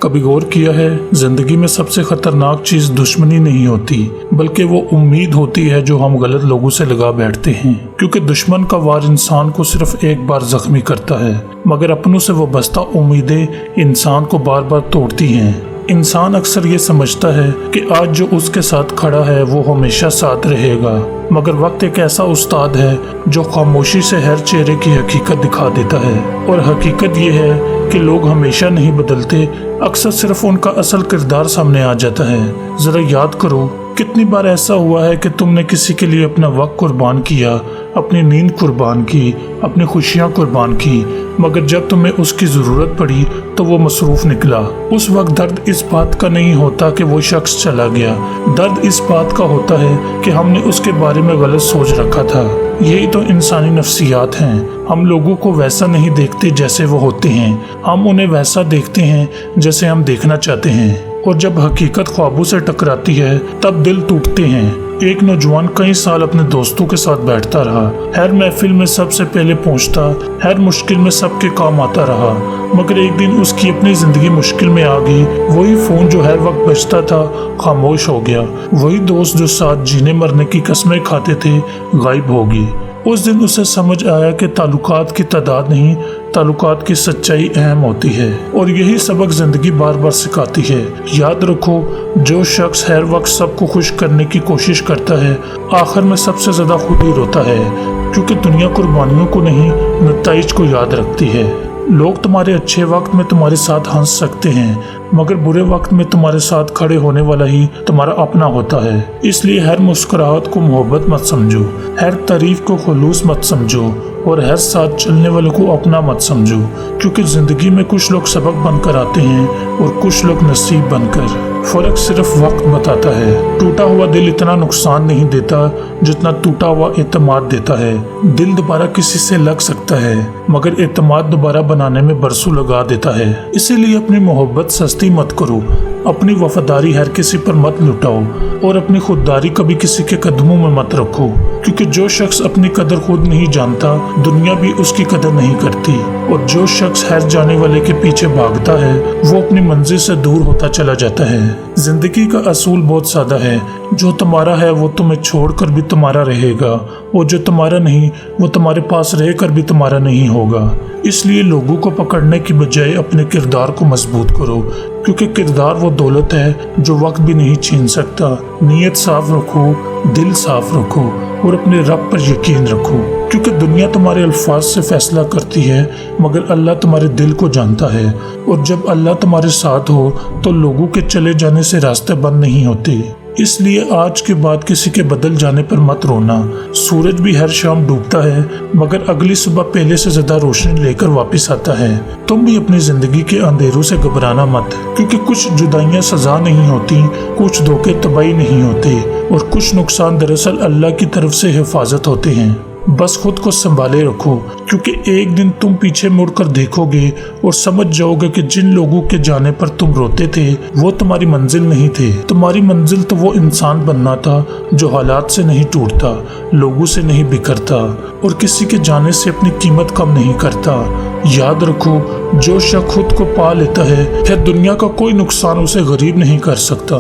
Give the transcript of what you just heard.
کبھی غور کیا ہے زندگی میں سب سے خطرناک چیز دشمنی نہیں ہوتی بلکہ وہ امید ہوتی ہے جو ہم غلط لوگوں سے لگا بیٹھتے ہیں، کیونکہ دشمن کا وار انسان کو صرف ایک بار زخمی کرتا ہے مگر اپنوں سے وابستہ امیدیں انسان کو بار بار توڑتی ہیں۔ انسان اکثر یہ سمجھتا ہے کہ آج جو اس کے ساتھ کھڑا ہے وہ ہمیشہ ساتھ رہے گا، مگر وقت ایک ایسا استاد ہے جو خاموشی سے ہر چہرے کی حقیقت دکھا دیتا ہے، اور حقیقت یہ ہے کہ لوگ ہمیشہ نہیں بدلتے، اکثر صرف ان کا اصل کردار سامنے آ جاتا ہے۔ ذرا یاد کرو کتنی بار ایسا ہوا ہے کہ تم نے کسی کے لیے اپنا وقت قربان کیا، اپنی نیند قربان کی، اپنی خوشیاں قربان کی، مگر جب تمہیں اس کی ضرورت پڑی تو وہ مصروف نکلا۔ اس وقت درد اس بات کا نہیں ہوتا کہ وہ شخص چلا گیا، درد اس بات کا ہوتا ہے کہ ہم نے اس کے بارے میں غلط سوچ رکھا تھا۔ یہی تو انسانی نفسیات ہیں، ہم لوگوں کو ویسا نہیں دیکھتے جیسے وہ ہوتے ہیں، ہم انہیں ویسا دیکھتے ہیں جیسے ہم دیکھنا چاہتے ہیں، اور جب حقیقت خوابوں سے ٹکراتی ہے تب دل ٹوٹتے ہیں۔ ایک نوجوان کئی سال اپنے دوستوں کے ساتھ بیٹھتا رہا، ہر محفل میں سب سے پہلے پہنچتا، ہر مشکل میں سب کے کام آتا رہا، مگر ایک دن اس کی اپنی زندگی مشکل میں آ گئی۔ وہی فون جو ہر وقت بجتا تھا خاموش ہو گیا، وہی دوست جو ساتھ جینے مرنے کی قسمیں کھاتے تھے غائب ہو گئی۔ اس دن اسے سمجھ آیا کہ تعلقات کی تعداد نہیں، تعلقات کی سچائی اہم ہوتی ہے، اور یہی سبق زندگی بار بار سکھاتی ہے۔ یاد رکھو جو شخص ہر وقت سب کو خوش کرنے کی کوشش کرتا ہے آخر میں سب سے زیادہ خود ہی روتا ہے، کیونکہ دنیا قربانیوں کو نہیں نتائج کو یاد رکھتی ہے۔ لوگ تمہارے اچھے وقت میں تمہارے ساتھ ہنس سکتے ہیں مگر برے وقت میں تمہارے ساتھ کھڑے ہونے والا ہی تمہارا اپنا ہوتا ہے۔ اس لیے ہر مسکراہٹ کو محبت مت سمجھو، ہر تعریف کو خلوص مت سمجھو، اور ہر ساتھ چلنے والوں کو اپنا مت سمجھو، کیونکہ زندگی میں کچھ لوگ سبق بن کر آتے ہیں اور کچھ لوگ نصیب بن کر۔ فرق صرف وقت بتاتا ہے۔ ٹوٹا ہوا دل اتنا نقصان نہیں دیتا جتنا ٹوٹا ہوا اعتماد دیتا ہے۔ دل دوبارہ کسی سے لگ سکتا ہے مگر اعتماد دوبارہ بنانے میں برسوں لگا دیتا ہے۔ اسی لیے اپنی محبت سستی مت کرو، اپنی وفاداری ہر کسی پر مت لٹاؤ، اور اپنی خودداری کبھی کسی کے قدموں میں مت رکھو، کیونکہ جو شخص اپنی قدر خود نہیں جانتا دنیا بھی اس کی قدر نہیں کرتی، اور جو شخص ہر جانے والے کے پیچھے بھاگتا ہے وہ اپنی منزل سے دور ہوتا چلا جاتا ہے۔ زندگی کا اصول بہت سادہ ہے، جو تمہارا ہے وہ تمہیں چھوڑ کر بھی تمہارا رہے گا، اور جو تمہارا نہیں وہ تمہارے پاس رہ کر بھی تمہارا نہیں ہوگا۔ اس لیے لوگوں کو پکڑنے کی بجائے اپنے کردار کو مضبوط کرو، کیونکہ کردار وہ دولت ہے جو وقت بھی نہیں چھین سکتا۔ نیت صاف رکھو، دل صاف رکھو، اور اپنے رب پر یقین رکھو، کیونکہ دنیا تمہارے الفاظ سے فیصلہ کرتی ہے مگر اللہ تمہارے دل کو جانتا ہے، اور جب اللہ تمہارے ساتھ ہو تو لوگوں کے چلے جانے سے راستے بند نہیں ہوتے۔ اس لیے آج کے بعد کسی کے بدل جانے پر مت رونا۔ سورج بھی ہر شام ڈوبتا ہے مگر اگلی صبح پہلے سے زیادہ روشنی لے کر واپس آتا ہے۔ تم بھی اپنی زندگی کے اندھیروں سے گھبرانا مت، کیونکہ کچھ جدائیاں سزا نہیں ہوتی، کچھ دھوکے تباہی نہیں ہوتے، اور کچھ نقصان دراصل اللہ کی طرف سے حفاظت ہوتے ہیں۔ بس خود کو سنبھالے رکھو، کیونکہ ایک دن تم پیچھے مڑ کر دیکھو گے اور سمجھ جاؤ گے کہ جن لوگوں کے جانے پر تم روتے تھے وہ تمہاری منزل نہیں تھے۔ تمہاری منزل تو وہ انسان بننا تھا جو حالات سے نہیں ٹوٹتا، لوگوں سے نہیں بکھرتا، اور کسی کے جانے سے اپنی قیمت کم نہیں کرتا۔ یاد رکھو جو شخص خود کو پا لیتا ہے پھر دنیا کا کوئی نقصان اسے غریب نہیں کر سکتا۔